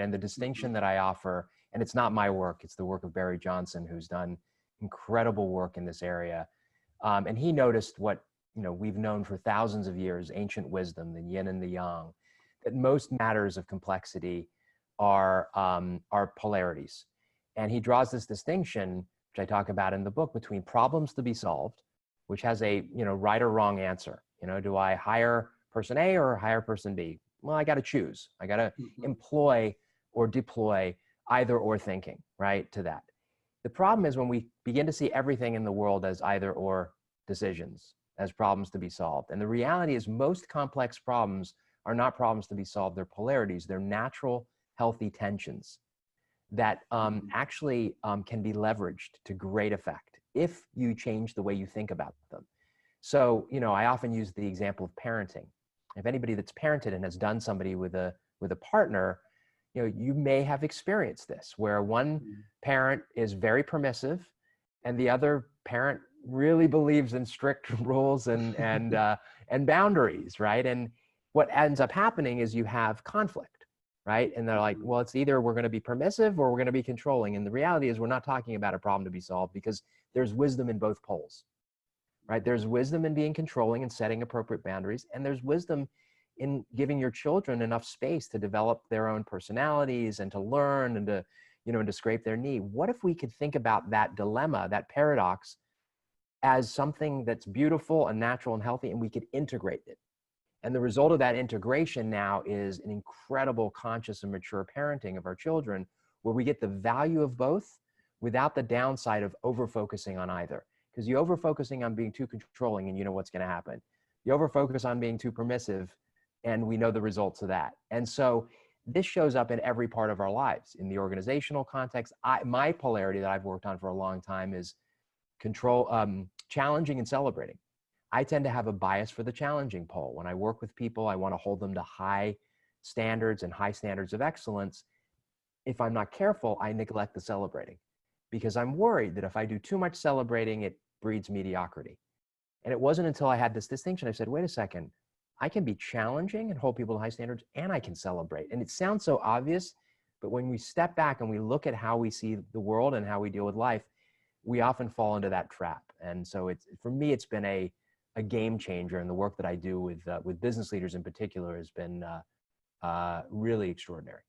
And the distinction that I offer, and it's not my work, it's the work of Barry Johnson, who's done incredible work in this area. And he noticed what, we've known for thousands of years, ancient wisdom, the yin and the yang, that most matters of complexity are polarities. And he draws this distinction, which I talk about in the book, between problems to be solved, which has a, right or wrong answer. Do I hire person A or hire person B? Well, I got to choose. I got to employ or deploy either or thinking, right, to that. The problem is when we begin to see everything in the world as either or decisions, as problems to be solved. And the reality is most complex problems are not problems to be solved. They're polarities. They're natural, healthy tensions that actually can be leveraged to great effect if you change the way you think about them. So, I often use the example of parenting. If anybody that's parented and has done somebody with a partner, you may have experienced this, where one parent is very permissive and the other parent really believes in strict rules and boundaries, right? And what ends up happening is you have conflict, right? And they're like, well, it's either we're going to be permissive or we're going to be controlling. And the reality is we're not talking about a problem to be solved because there's wisdom in both poles, right? There's wisdom in being controlling and setting appropriate boundaries. And there's wisdom in giving your children enough space to develop their own personalities and to learn and to, and to scrape their knee. What if we could think about that dilemma, that paradox, as something that's beautiful and natural and healthy, and we could integrate it? And the result of that integration now is an incredible conscious and mature parenting of our children, where we get the value of both without the downside of over-focusing on either. Because you over-focusing on being too controlling and you know what's going to happen. You over-focus on being too permissive and we know the results of that. And so this shows up in every part of our lives. In the organizational context, my polarity that I've worked on for a long time is challenging and celebrating. I tend to have a bias for the challenging pole. When I work with people, I want to hold them to high standards and high standards of excellence. If I'm not careful, I neglect the celebrating because I'm worried that if I do too much celebrating, it breeds mediocrity. And it wasn't until I had this distinction, I said, wait a second, I can be challenging and hold people to high standards, and I can celebrate. And it sounds so obvious, but when we step back and we look at how we see the world and how we deal with life, we often fall into that trap. And so for me, it's been a game changer, and the work that I do with business leaders in particular has been really extraordinary.